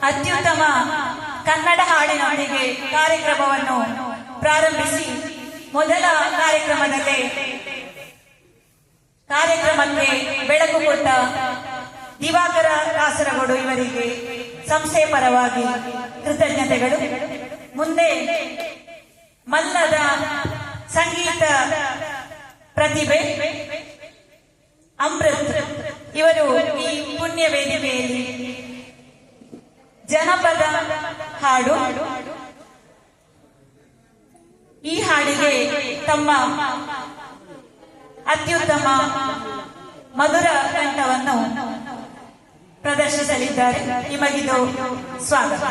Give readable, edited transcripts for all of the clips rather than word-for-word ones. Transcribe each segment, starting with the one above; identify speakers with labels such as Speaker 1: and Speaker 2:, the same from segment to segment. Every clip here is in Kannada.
Speaker 1: ಅತ್ಯುತ್ತಮ ಕನ್ನಡ ಹಾಡಿನೊಂದಿಗೆ ಕಾರ್ಯಕ್ರಮವನ್ನು ಪ್ರಾರಂಭಿಸಿ ಮೊದಲ ಕಾರ್ಯಕ್ರಮಕ್ಕೆ ಬೆಳಕು ಕೊಟ್ಟ ದಿವಾಕರ ಕಾಸರಗೋಡು ಇವರಿಗೆ ಸಂಸ್ಥೆಯ ಪರವಾಗಿ ಕೃತಜ್ಞತೆಗಳು. ಮುಂದೆ ಮಲ್ಲದ ಸಂಗೀತ ಪ್ರತಿಭೆ ಅಮೃತ್ ಇವರು ಈ ಪುಣ್ಯ ವೇದಿಕೆಯಲ್ಲಿ ಜನಪದ ಹಾಡು, ಈ ಹಾಡಿಗೆ ತಮ್ಮ ಅತ್ಯುತ್ತಮ ಮಧುರ ಕಂಠವನ್ನು ಪ್ರದರ್ಶಿಸಲಿದ್ದಾರೆ. ನಿಮಗಿದು ಸ್ವಾಗತ.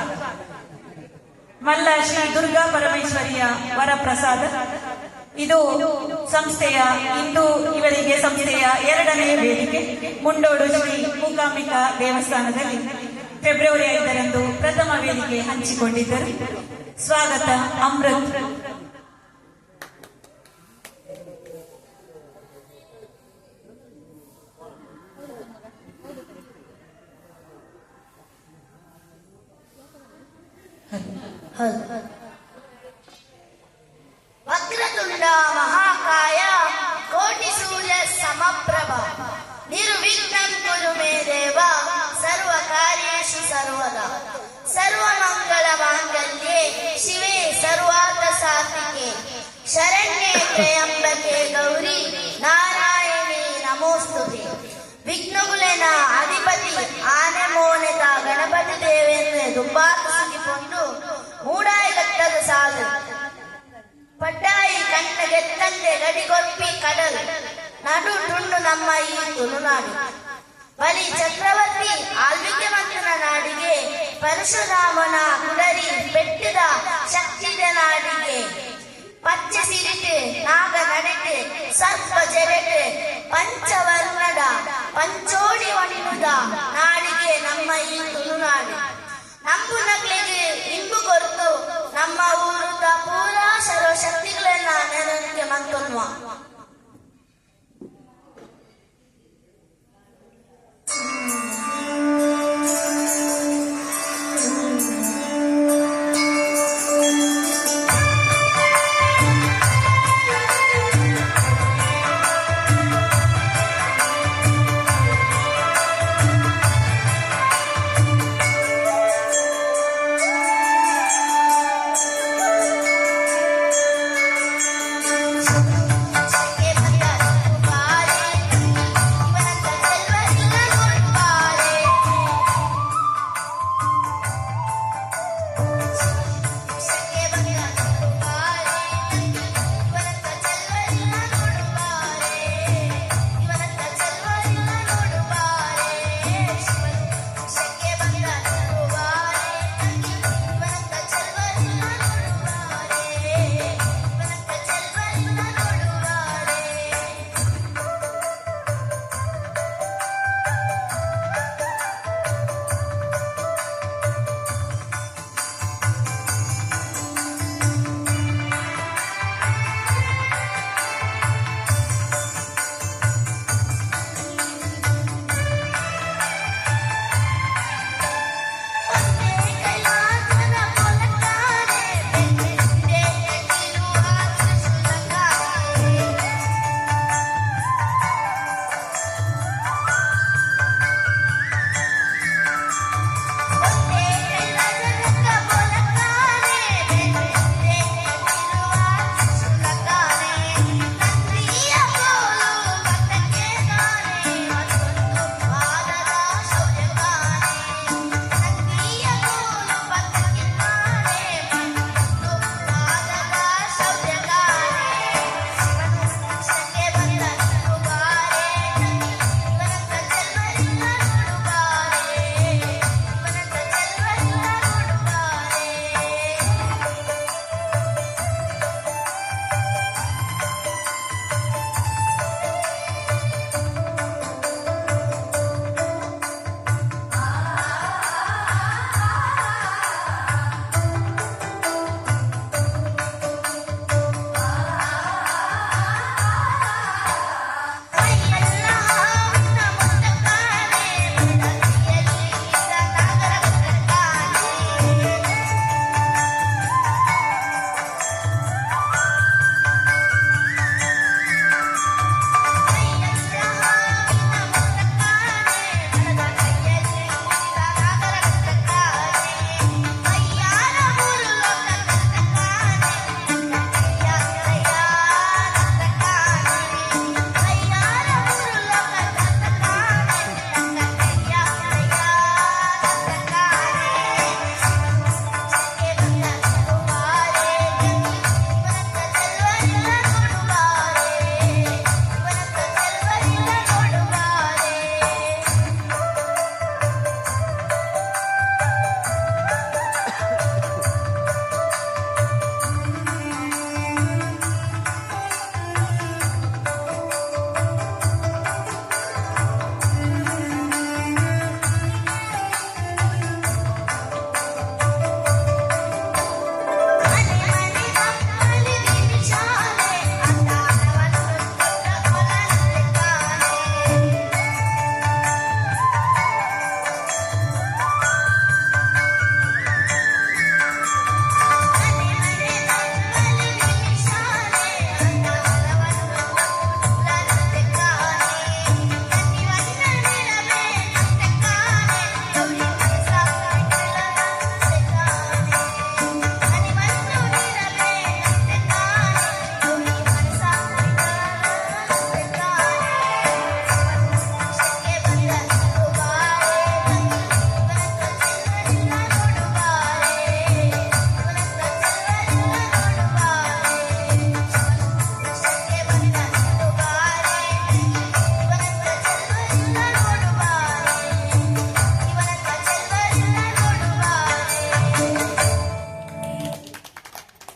Speaker 1: ಮಲ್ಲ ಶ್ರೀ ದುರ್ಗಾ ಪರಮೇಶ್ವರಿಯ ವರಪ್ರಸಾದ. ಇದು ಸಂಸ್ಥೆಯ ಇವರಿಗೆ ಸಂಸ್ಥೆಯ 2ನೇ ವೇದಿಕೆ. ಮುಂಡೋಡು ಶ್ರೀ ಮೂಕಾಂಬಿಕಾ ದೇವಸ್ಥಾನದಲ್ಲಿ ಫೆಬ್ರವರಿ 5ರಂದು ಪ್ರಥಮ ವೇದಿಕೆ ಹಂಚಿಕೊಂಡಿದ್ದರು. ಸ್ವಾಗತ ಅಮೃತ್.
Speaker 2: ವಕ್ರತುಂಡ ಮಹಾಕಾಯ ಕೋಟಿ ಸೂರ್ಯ ಸಮಪ್ರಭ ನಿರ್ವಿಘ್ನಂ ಕುರು ಮೇ ದೇವ ಸರ್ವ ಕಾರ್ಯೇಷು ಸರ್ವದಾ ಸರ್ವಮಂಗಳ ಮಾಂಗಲ್ಯೆ ಶಿವೆ ಸರ್ವಾರ್ಥ ಸಾಧಿಕೆ ಶರಣ್ಯೆ ತ್ರ್ಯಂಬಕೆ ಗೌರಿ ನಾರಾಯಣಿ ನಮೋಸ್ತುತೆ. ವಿಘ್ನಗುಲೆನ ಅಧಿಪತಿ ಆನೆ ಮೋನೆದ ಗಣಪತಿ ದೇವೇಂದ್ರ ದುಂಬಾತು ಸುಗಿಕೊಂಡು ಮೂಡಾಯಿಗಟ್ಟದ ಸಾಲು ಪಡ್ಡಾಯಿ ಕಣ್ಣಗೆತ್ತಂದೆ ಗಡಿಗೊಪ್ಪಿ ಕಡಲು ನಡು ಟುಂಡು ನಮ್ಮ ಈ ತುಳುನಾಡು. ಬಲಿ ಚಕ್ರವರ್ತಿ ಆಳ್ವಿಕೆ ಮಂತ್ರನ ನಾಡಿಗೆ ಪರಶುರಾಮನ ಕುಡರಿ ಬೆಟ್ಟದ ಶಕ್ತಿದ ನಾಡಿಗೆ ಪಚ್ಚೆ ಸಿರಿಟೆ ನಾಗ ನಡಿಟೆ ಸರ್ಪ ಜೆರೆಟೆ ಪಂಚವರ್ಣದ ಪಂಚೋಡಿ ಒಣ್ಣುದ ನಾಡಿಗೆ ನಮ್ಮ ಈ ತುಳುನಾಡು. ನಂಬು ನಗ್ಲಿಗೆ ಇಂಬು ಕೊರ್ತು ನಮ್ಮ